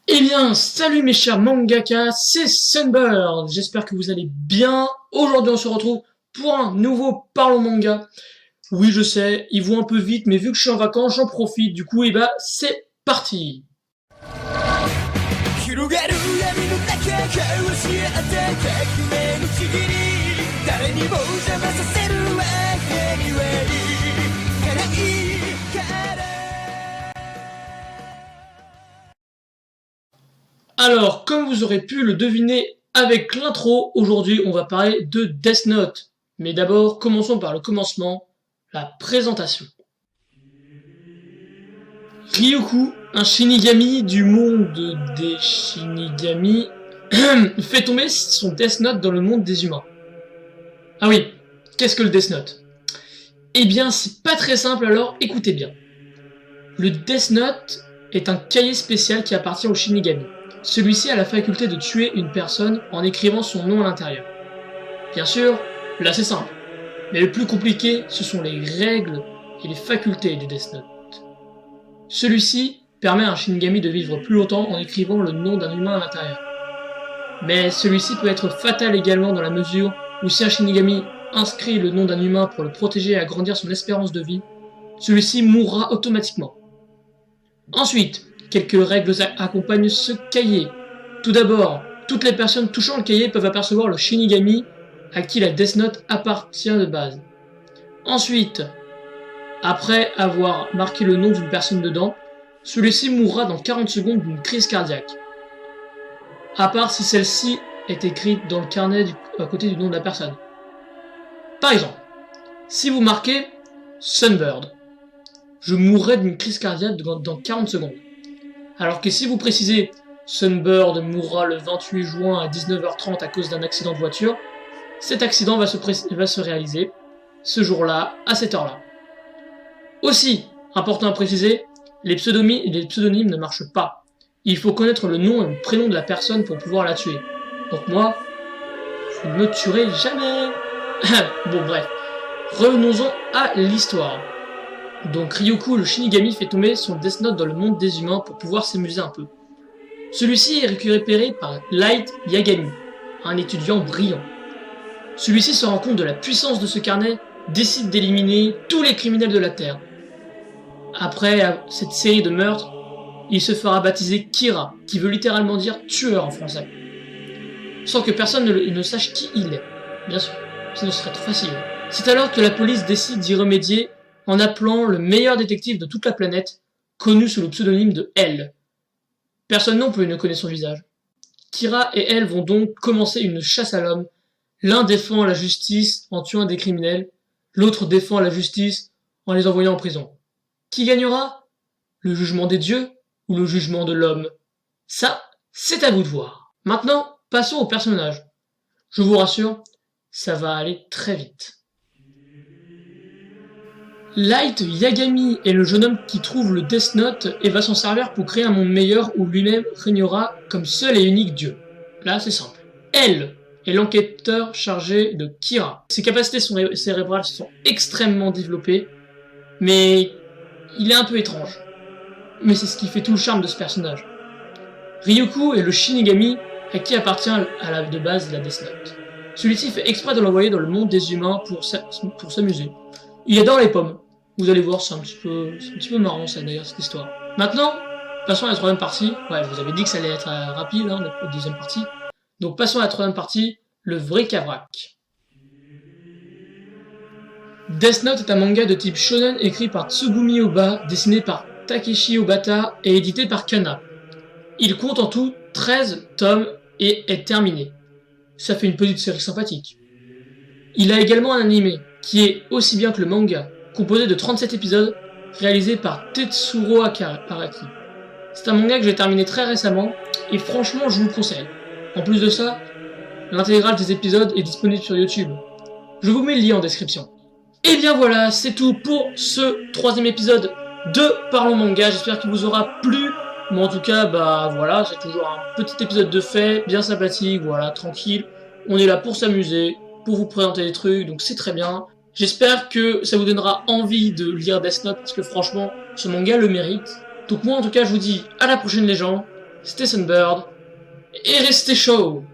Eh bien, salut mes chers mangaka, c'est Sunbird. J'espère que vous allez bien. Aujourd'hui, on se retrouve pour un nouveau Parlons Manga. Oui, je sais, il vaut un peu vite, mais vu que je suis en vacances, j'en profite. Du coup, c'est parti. Alors, comme vous aurez pu le deviner avec l'intro, aujourd'hui on va parler de Death Note. Mais d'abord, commençons par le commencement, la présentation. Ryuko, un Shinigami du monde des Shinigami, fait tomber son Death Note dans le monde des humains. Ah oui, qu'est-ce que le Death Note? Eh bien, c'est pas très simple, alors écoutez bien. Le Death Note est un cahier spécial qui appartient au Shinigami. Celui-ci a la faculté de tuer une personne en écrivant son nom à l'intérieur. Bien sûr, là c'est simple, mais le plus compliqué, ce sont les règles et les facultés du Death Note. Celui-ci permet à un Shinigami de vivre plus longtemps en écrivant le nom d'un humain à l'intérieur. Mais celui-ci peut être fatal également dans la mesure où si un Shinigami inscrit le nom d'un humain pour le protéger et agrandir son espérance de vie, celui-ci mourra automatiquement. Ensuite, quelques règles accompagnent ce cahier. Tout d'abord, toutes les personnes touchant le cahier peuvent apercevoir le Shinigami à qui la Death Note appartient de base. Ensuite, après avoir marqué le nom d'une personne dedans, celui-ci mourra dans 40 secondes d'une crise cardiaque. À part si celle-ci est écrite dans le carnet à côté du nom de la personne. Par exemple, si vous marquez Sunbird, je mourrai d'une crise cardiaque dans 40 secondes. Alors que si vous précisez Sunbird mourra le 28 juin à 19h30 à cause d'un accident de voiture, cet accident va se réaliser ce jour-là, à cette heure-là. Aussi, important à préciser, les pseudonymes ne marchent pas. Il faut connaître le nom et le prénom de la personne pour pouvoir la tuer. Donc moi, je ne me tuerai jamais. Bon bref, revenons-en à l'histoire. Donc Ryuko, le Shinigami, fait tomber son Death Note dans le monde des humains pour pouvoir s'amuser un peu. Celui-ci est récupéré par Light Yagami, un étudiant brillant. Celui-ci se rend compte de la puissance de ce carnet, décide d'éliminer tous les criminels de la Terre. Après cette série de meurtres, il se fera baptiser Kira, qui veut littéralement dire tueur en français. Sans que personne ne sache qui il est, bien sûr, sinon ce serait trop facile. C'est alors que la police décide d'y remédier en appelant le meilleur détective de toute la planète, connu sous le pseudonyme de L. Personne non plus ne connaît son visage. Kira et elle vont donc commencer une chasse à l'homme. L'un défend la justice en tuant des criminels, l'autre défend la justice en les envoyant en prison. Qui gagnera? Le jugement des dieux ou le jugement de l'homme? Ça, c'est à vous de voir. Maintenant, passons aux personnages. Je vous rassure, ça va aller très vite. Light Yagami est le jeune homme qui trouve le Death Note et va s'en servir pour créer un monde meilleur où lui-même régnera comme seul et unique dieu. Là, c'est simple. Elle est l'enquêteur chargé de Kira. Ses capacités cérébrales sont extrêmement développées, mais il est un peu étrange. Mais c'est ce qui fait tout le charme de ce personnage. Ryuko est le Shinigami à qui appartient de base la Death Note. Celui-ci fait exprès de l'envoyer dans le monde des humains pour s'amuser. Il adore les pommes. Vous allez voir, c'est un petit peu marrant ça d'ailleurs cette histoire. Maintenant, passons à la troisième partie. Ouais, je vous avais dit que ça allait être rapide, hein, la deuxième partie. Donc passons à la troisième partie, le vrai Cavrac. Death Note est un manga de type shonen écrit par Tsugumi Ohba, dessiné par Takeshi Obata et édité par Kana. Il compte en tout 13 tomes et est terminé. Ça fait une petite série sympathique. Il a également un animé, qui est aussi bien que le manga, composé de 37 épisodes, réalisé par Tetsuro Araki. C'est un manga que j'ai terminé très récemment, et franchement je vous le conseille. En plus de ça, l'intégrale des épisodes est disponible sur YouTube. Je vous mets le lien en description. Et bien voilà, c'est tout pour ce troisième épisode de Parlons Manga. J'espère qu'il vous aura plu. Mais en tout cas, voilà, c'est toujours un petit épisode de fait, bien sympathique, voilà, tranquille. On est là pour s'amuser, pour vous présenter des trucs, donc c'est très bien. J'espère que ça vous donnera envie de lire Death Note, parce que franchement, ce manga le mérite. Donc moi, en tout cas, je vous dis à la prochaine les gens. c'était Sunbird, et restez chaud!